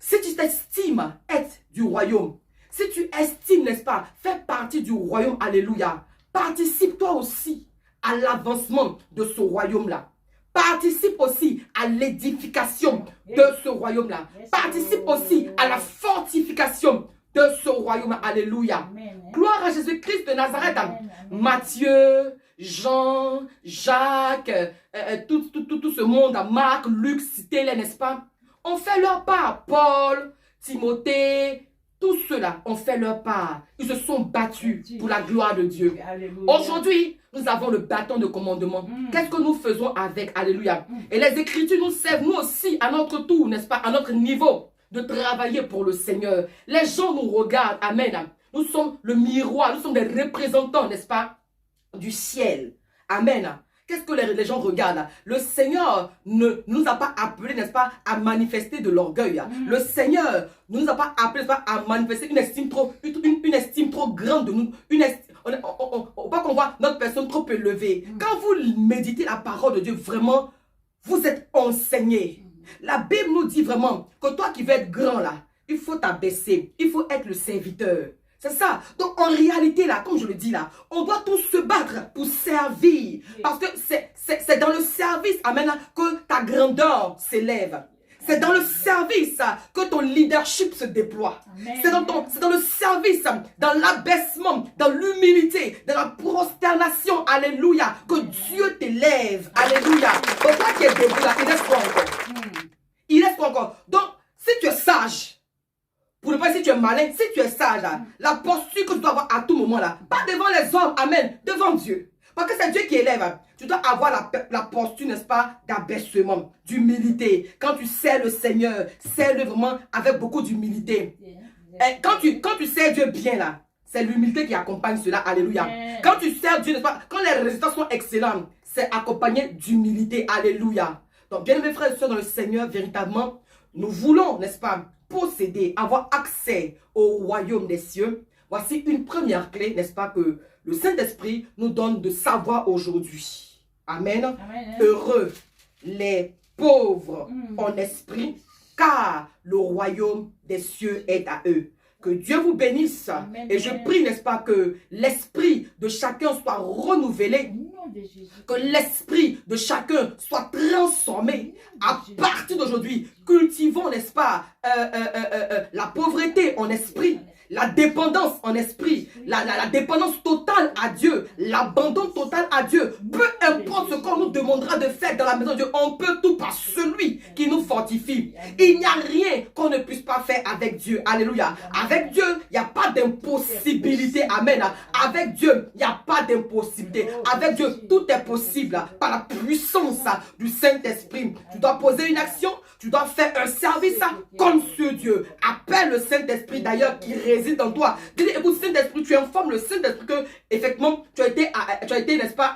si tu t'estimes être du royaume, si tu estimes, n'est-ce pas, faire partie du royaume, alléluia, participe toi aussi à l'avancement de ce royaume-là. participe aussi à l'édification de ce royaume-là. Participe aussi à la fortification de ce royaume. Alléluia. Gloire à Jésus-Christ de Nazareth. Matthieu, Jean, Jacques, tout ce monde, Marc, Luc, citez-les, n'est-ce pas? On fait leur part. Paul, Timothée, tous ceux-là ont fait leur part. Ils se sont battus pour la gloire de Dieu. Aujourd'hui, nous avons le bâton de commandement. Qu'est-ce que nous faisons avec? Alléluia. Et les Écritures nous servent, nous aussi, à notre tour, n'est-ce pas, à notre niveau, de travailler pour le Seigneur. Les gens nous regardent. Amen. Nous sommes le miroir, nous sommes des représentants, n'est-ce pas, du ciel. Amen. Qu'est-ce que les gens regardent? Le Seigneur ne nous a pas appelés, n'est-ce pas, à manifester de l'orgueil. Le Seigneur ne nous a pas appelés, n'est-ce pas, à manifester une estime trop grande de nous. Pas qu'on voit notre personne trop élevée. Quand vous méditez la parole de Dieu, vraiment, vous êtes enseigné. La Bible nous dit vraiment que toi qui veux être grand là, il faut t'abaisser, il faut être le serviteur. C'est ça. Donc, en réalité, là, comme je le dis là, on doit tous se battre pour servir. Parce que c'est dans le service, amen, que ta grandeur s'élève. C'est dans le service que ton leadership se déploie. C'est dans le service, dans l'abaissement, dans l'humilité, dans la prosternation, alléluia, que Dieu t'élève. Alléluia. Donc, toi qui es debout là, il reste quoi encore? Il reste quoi encore? Donc, si tu es sage, pour ne pas dire si tu es malin, si tu es sage, la posture que tu dois avoir à tout moment, là, pas devant les hommes, amen, devant Dieu. Parce que c'est Dieu qui élève. Tu dois avoir la posture, n'est-ce pas, d'abaissement, d'humilité. Quand tu sers le Seigneur, sers-le vraiment avec beaucoup d'humilité. Quand tu sers Dieu bien, là, c'est l'humilité qui accompagne cela, alléluia. Quand tu sers Dieu, n'est-ce pas, quand les résultats sont excellents, c'est accompagné d'humilité, alléluia. Donc, bien mes frères et sœurs dans le Seigneur, véritablement, nous voulons, n'est-ce pas, posséder, avoir accès au royaume des cieux. Voici une première clé, n'est-ce pas, que le Saint-Esprit nous donne de savoir aujourd'hui. Amen. Amen. Heureux les pauvres en esprit, car le royaume des cieux est à eux. Que Dieu vous bénisse. Amen. Et je prie, n'est-ce pas, que l'esprit de chacun soit renouvelé. Que l'esprit de chacun soit transformé. À partir d'aujourd'hui, cultivons, n'est-ce pas, la pauvreté en esprit. La dépendance en esprit, la dépendance totale à Dieu, l'abandon total à Dieu. Peu importe ce qu'on nous demandera de faire dans la maison de Dieu, on peut tout par celui qui nous fortifie. Il n'y a rien qu'on ne puisse pas faire avec Dieu. Alléluia. Avec Dieu, il n'y a pas d'impossibilité. Amen. Avec Dieu, il n'y a pas d'impossibilité. Avec Dieu, tout est possible par la puissance du Saint-Esprit. Tu dois poser une action, tu dois faire un service comme ce Dieu. Appelle le Saint-Esprit d'ailleurs qui réside en toi. Dis, écoute, Saint-Esprit, tu informes le Saint-Esprit que, effectivement, tu as été, n'est-ce pas,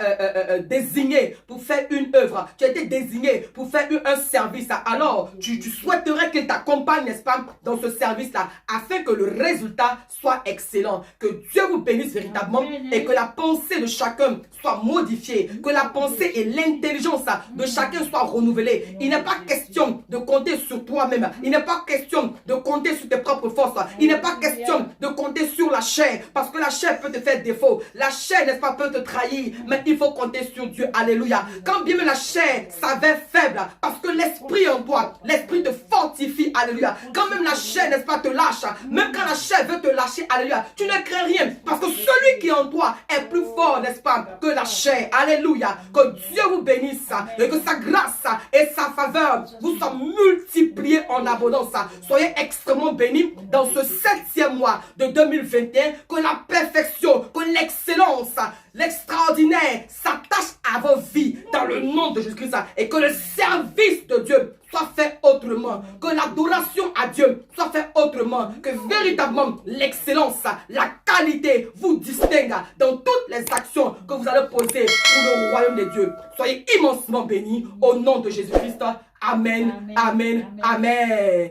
désigné pour faire une œuvre. Tu as été désigné pour faire un service. Alors, tu souhaiterais qu'il t'accompagne, n'est-ce pas, dans ce service-là, afin que le résultat soit excellent. Que Dieu vous bénisse véritablement et que la pensée de chacun soit modifiée. Que la pensée et l'intelligence de chacun soient renouvelées. Il n'est pas question de compter sur toi-même. Il n'est pas question de compter sur tes propres forces. Il n'est pas question de compter sur la chair. Parce que la chair peut te faire défaut. La chair, n'est-ce pas, peut te trahir. Mais il faut compter sur Dieu. Alléluia. Quand bien même la chair s'avère faible, parce que l'esprit en toi, l'esprit te fortifie. Alléluia. Quand même la chair, n'est-ce pas, te lâche. Même quand la chair veut te lâcher. Alléluia. Tu ne crains rien. Parce que celui qui est en toi est plus fort, n'est-ce pas, que la chair. Alléluia. Que Dieu vous bénisse. Et que sa grâce et sa faveur vous soient multipliées en abondance. Soyez extrêmement bénis dans ce 7e mois de 2021. Que la perfection, que l'excellence, l'extraordinaire s'attache à vos vies dans le nom de Jésus-Christ. Et que le service de Dieu soit fait autrement. Que l'adoration à Dieu soit fait autrement. Que véritablement l'excellence, la qualité vous distingue dans toutes les actions que vous allez poser pour le royaume de Dieu. Soyez immensement bénis au nom de Jésus-Christ. Amen, amen, amen.